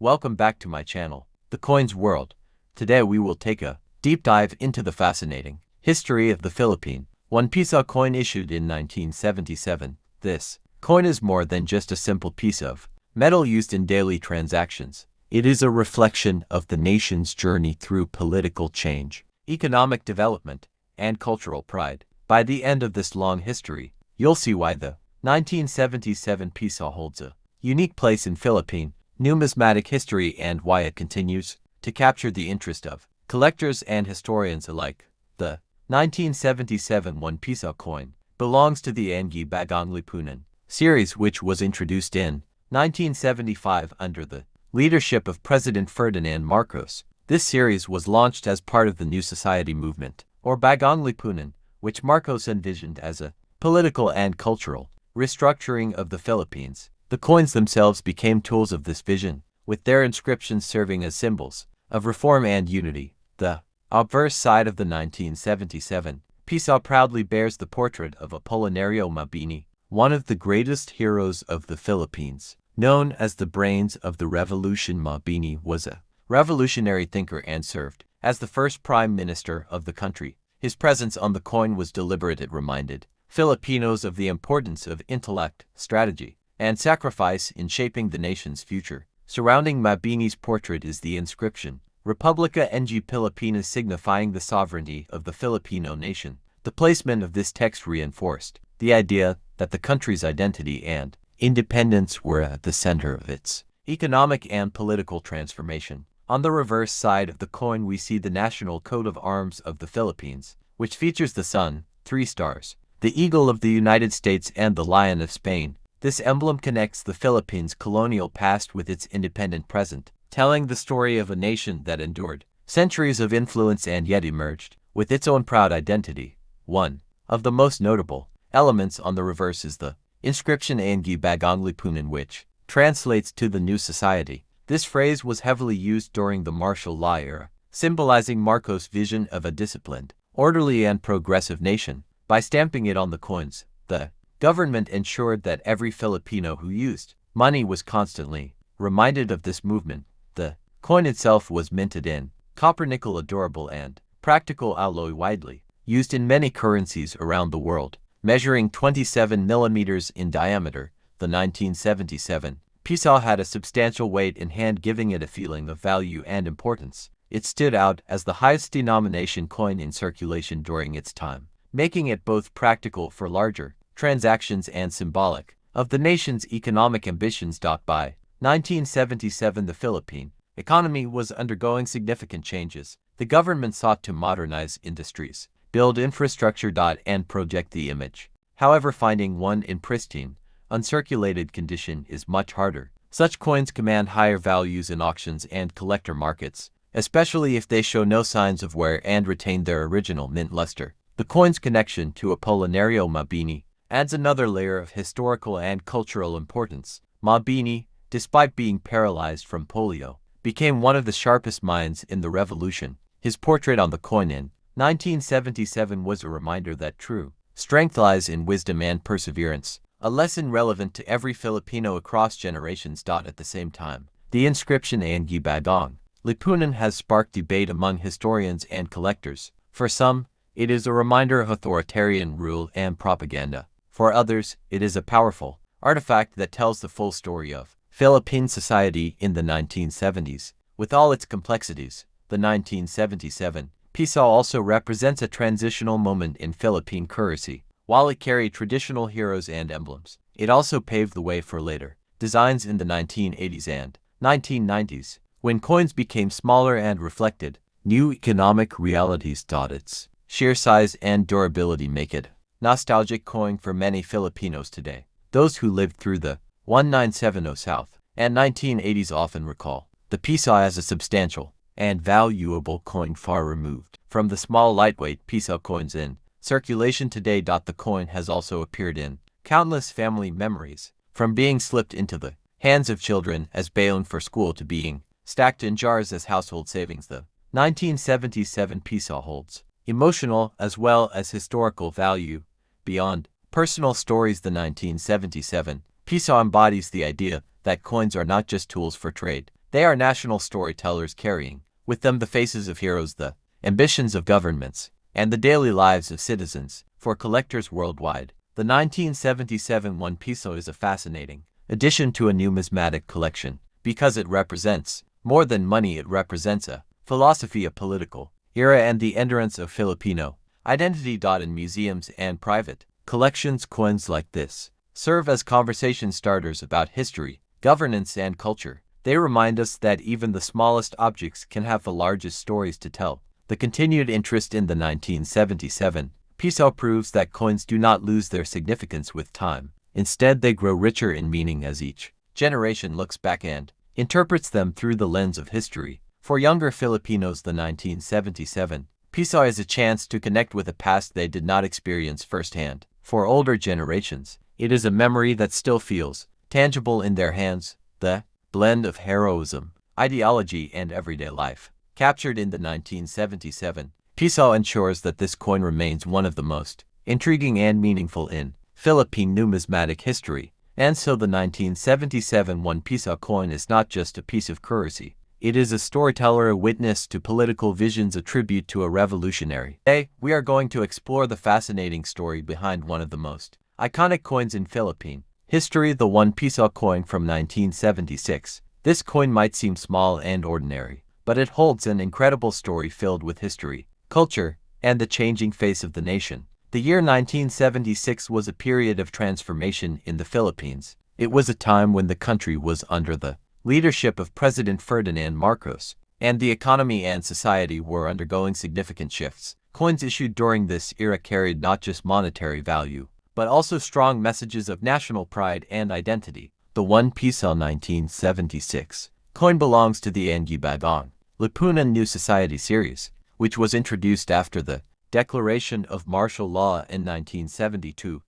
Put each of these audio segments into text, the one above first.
Welcome back to my channel, The Coins World. Today we will take a deep dive into the fascinating history of the Philippine. One peso coin issued in 1977. This coin is more than just a simple piece of metal used in daily transactions. It is a reflection of the nation's journey through political change, economic development, and cultural pride. By the end of this long history, you'll see why the 1977 peso holds a unique place in Philippine numismatic history and why it continues to capture the interest of collectors and historians alike. The 1977 1 peso coin belongs to the Anggi Bagong Lipunan series, which was introduced in 1975 under the leadership of President Ferdinand Marcos. This series was launched as part of the New Society movement, or Bagong Lipunan, which Marcos envisioned as a political and cultural restructuring of the Philippines. The coins themselves became tools of this vision, with their inscriptions serving as symbols of reform and unity. The obverse side of the 1977 peso proudly bears the portrait of Apolinario Mabini, one of the greatest heroes of the Philippines. Known as the brains of the revolution, Mabini was a revolutionary thinker and served as the first prime minister of the country. His presence on the coin was deliberate. It reminded Filipinos of the importance of intellect, strategy, and sacrifice in shaping the nation's future. Surrounding Mabini's portrait is the inscription, Republica ng Pilipinas, signifying the sovereignty of the Filipino nation. The placement of this text reinforced the idea that the country's identity and independence were at the center of its economic and political transformation. On the reverse side of the coin we see the national coat of arms of the Philippines, which features the sun, 3 stars, the eagle of the United States, and the lion of Spain. This emblem connects the Philippines' colonial past with its independent present, telling the story of a nation that endured centuries of influence and yet emerged with its own proud identity. One of the most notable elements on the reverse is the inscription Anggi Bagong Lipunan, which translates to the New Society. This phrase was heavily used during the martial law era, symbolizing Marcos' vision of a disciplined, orderly, and progressive nation. By stamping it on the coins, the government ensured that every Filipino who used money was constantly reminded of this movement. The coin itself was minted in copper nickel, a durable and practical alloy widely used in many currencies around the world. Measuring 27 millimeters in diameter, the 1977 peso had a substantial weight in hand, giving it a feeling of value and importance. It stood out as the highest denomination coin in circulation during its time, making it both practical for larger transactions and symbolic of the nation's economic ambitions. By 1977, the Philippine economy was undergoing significant changes. The government sought to modernize industries, build infrastructure, and project the image. However, finding one in pristine, uncirculated condition is much harder. Such coins command higher values in auctions and collector markets, especially if they show no signs of wear and retain their original mint luster. The coin's connection to Apolinario Mabini adds another layer of historical and cultural importance. Mabini, despite being paralyzed from polio, became one of the sharpest minds in the revolution. His portrait on the coin in 1977 was a reminder that true strength lies in wisdom and perseverance, a lesson relevant to every Filipino across generations. At the same time, the inscription Anggi Bagong Lipunan has sparked debate among historians and collectors. For some, it is a reminder of authoritarian rule and propaganda. For others, it is a powerful artifact that tells the full story of Philippine society in the 1970s. With all its complexities, the 1977 peso also represents a transitional moment in Philippine currency. While it carried traditional heroes and emblems, it also paved the way for later designs in the 1980s and 1990s, when coins became smaller and reflected new economic realities. Its sheer size and durability make it nostalgic coin for many Filipinos today. Those who lived through the 1970 South and 1980s often recall the peso as a substantial and valuable coin far removed from the small lightweight peso coins in circulation today. The coin has also appeared in countless family memories, from being slipped into the hands of children as baon for school to being stacked in jars as household savings. The 1977 peso holds emotional as well as historical value. Beyond personal stories, the 1977 peso embodies the idea that coins are not just tools for trade. They are national storytellers carrying with them the faces of heroes, the ambitions of governments, and the daily lives of citizens. For collectors worldwide, the 1977 1 peso is a fascinating addition to a numismatic collection because it represents more than money. It represents a philosophy, a political era, and the endurance of Filipino identity. In museums and private collections, coins like this serve as conversation starters about history, governance, and culture. They remind us that even the smallest objects can have the largest stories to tell. The continued interest in the 1977 peso proves that coins do not lose their significance with time. Instead, they grow richer in meaning as each generation looks back and interprets them through the lens of history. For younger Filipinos, the 1977 peso is a chance to connect with a past they did not experience firsthand. For older generations, it is a memory that still feels tangible in their hands, the blend of heroism, ideology, and everyday life captured in the 1977 peso ensures that this coin remains one of the most intriguing and meaningful in Philippine numismatic history. And so the 1977 1 peso coin is not just a piece of currency. It is a storyteller, a witness to political visions, a tribute to a revolutionary. Today, we are going to explore the fascinating story behind one of the most iconic coins in Philippine history, the 1 peso coin from 1976. This coin might seem small and ordinary, but it holds an incredible story filled with history, culture, and the changing face of the nation. The year 1976 was a period of transformation in the Philippines. It was a time when the country was under the leadership of President Ferdinand Marcos, and the economy and society were undergoing significant shifts. Coins issued during this era carried not just monetary value, but also strong messages of national pride and identity. The 1 peso 1976 coin belongs to the Bagong Lipunan New Society series, which was introduced after the declaration of martial law in 1972.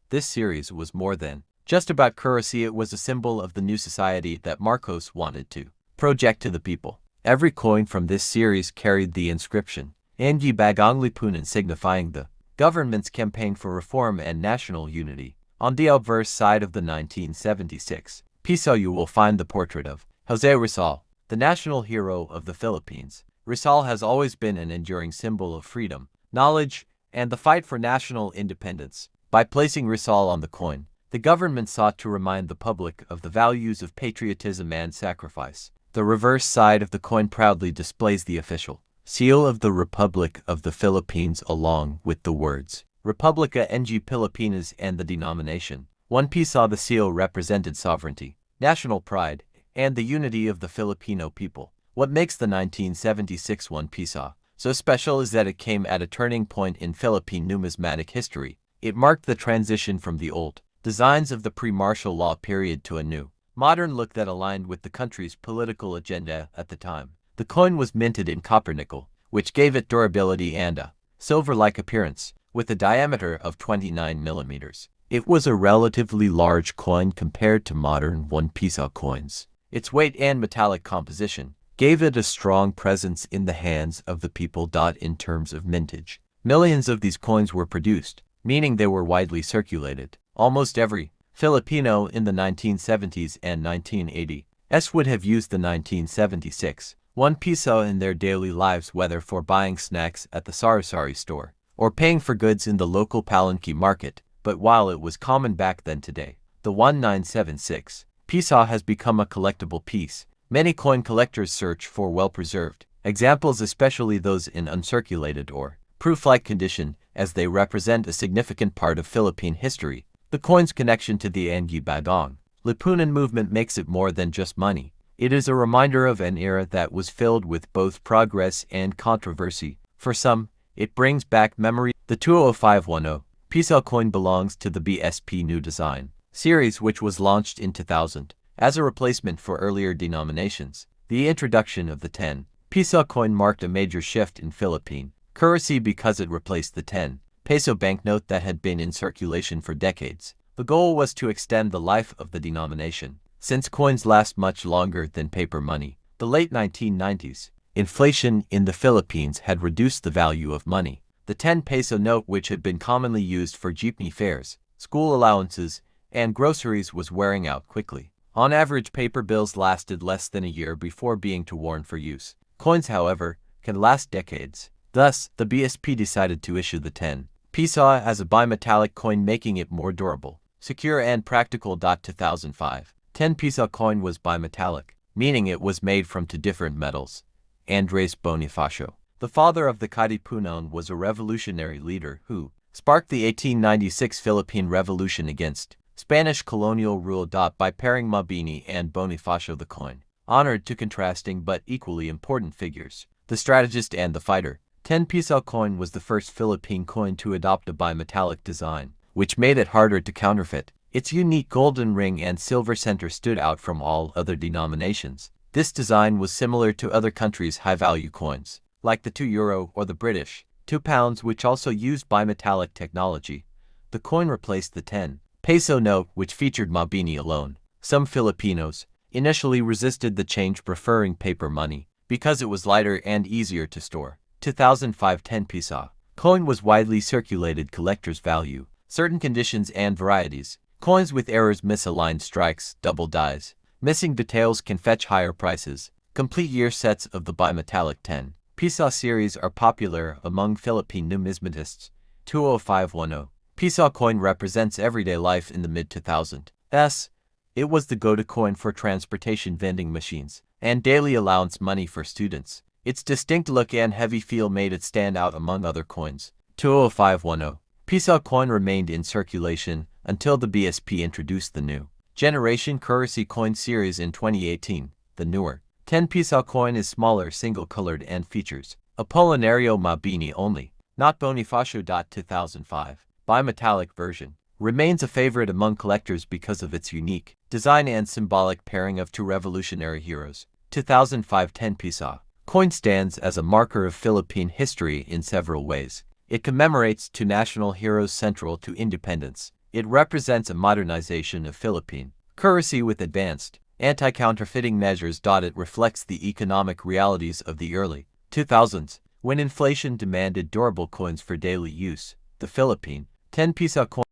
This series was more than just about currency. It was a symbol of the new society that Marcos wanted to project to the people. Every coin from this series carried the inscription Bagong Lipunan, signifying the government's campaign for reform and national unity. On the obverse side of the 1976 peso, you will find the portrait of José Rizal, the national hero of the Philippines. Rizal has always been an enduring symbol of freedom, knowledge, and the fight for national independence. By placing Rizal on the coin, the government sought to remind the public of the values of patriotism and sacrifice. The reverse side of the coin proudly displays the official seal of the Republic of the Philippines along with the words Republica ng Pilipinas and the denomination 1 peso. The seal represented sovereignty, national pride, and the unity of the Filipino people. What makes the 1976 1 peso so special is that it came at a turning point in Philippine numismatic history. It marked the transition from the old designs of the pre-martial law period to a new, modern look that aligned with the country's political agenda at the time. The coin was minted in copper nickel, which gave it durability and a silver-like appearance, with a diameter of 29 millimeters. It was a relatively large coin compared to modern 1 peso coins. Its weight and metallic composition gave it a strong presence in the hands of the people. In terms of mintage, millions of these coins were produced, meaning they were widely circulated. Almost every Filipino in the 1970s and 1980s would have used the 1976 1 peso in their daily lives, whether for buying snacks at the sari-sari store or paying for goods in the local Palenque market. But while it was common back then, today, the 1976 peso has become a collectible piece. Many coin collectors search for well-preserved examples, especially those in uncirculated or proof-like condition, as they represent a significant part of Philippine history. The coin's connection to the Bagong Lipunan movement makes it more than just money. It is a reminder of an era that was filled with both progress and controversy. For some, it brings back memory. The 20510 peso coin belongs to the BSP New Design series, which was launched in 2000 as a replacement for earlier denominations. The introduction of the 10 peso coin marked a major shift in Philippine currency because it replaced the 10 peso banknote that had been in circulation for decades. The goal was to extend the life of the denomination, since coins last much longer than paper money. The late 1990s, inflation in the Philippines had reduced the value of money. The 10 peso note, which had been commonly used for jeepney fares, school allowances, and groceries, was wearing out quickly. On average, paper bills lasted less than a year before being too worn for use. Coins, however, can last decades. Thus, the BSP decided to issue the 10 peso as a bimetallic coin, making it more durable, secure, and practical. 2005 10 peso coin was bimetallic, meaning it was made from two different metals. Andres Bonifacio, the father of the Katipunan, was a revolutionary leader who sparked the 1896 Philippine Revolution against Spanish colonial rule. By pairing Mabini and Bonifacio, the coin honored two contrasting but equally important figures, the strategist and the fighter. 10 peso coin was the first Philippine coin to adopt a bimetallic design, which made it harder to counterfeit. Its unique golden ring and silver center stood out from all other denominations. This design was similar to other countries' high-value coins, like the €2 or the British £2, which also used bimetallic technology. The coin replaced the 10 peso note, which featured Mabini alone. Some Filipinos initially resisted the change, preferring paper money because it was lighter and easier to store. 2005 10 peso coin was widely circulated collector's value. Certain conditions and varieties. Coins with errors, misaligned strikes, double dies, missing details can fetch higher prices. Complete year sets of the bimetallic 10 peso series are popular among Philippine numismatists. 20510 peso coin represents everyday life in the mid-2000s. It was the go-to coin for transportation vending machines and daily allowance money for students. Its distinct look and heavy feel made it stand out among other coins. 20510 peso coin remained in circulation until the BSP introduced the new generation currency coin series in 2018. The newer 10 peso coin is smaller, single-colored, and features Apolinario Mabini only, not Bonifacio. 2005 bimetallic version remains a favorite among collectors because of its unique design and symbolic pairing of two revolutionary heroes. 2005 10 peso coin stands as a marker of Philippine history in several ways. It commemorates two national heroes central to independence. It represents a modernization of Philippine currency with advanced anti-counterfeiting measures. It reflects the economic realities of the early 2000s, when inflation demanded durable coins for daily use. The Philippine 10 peso coin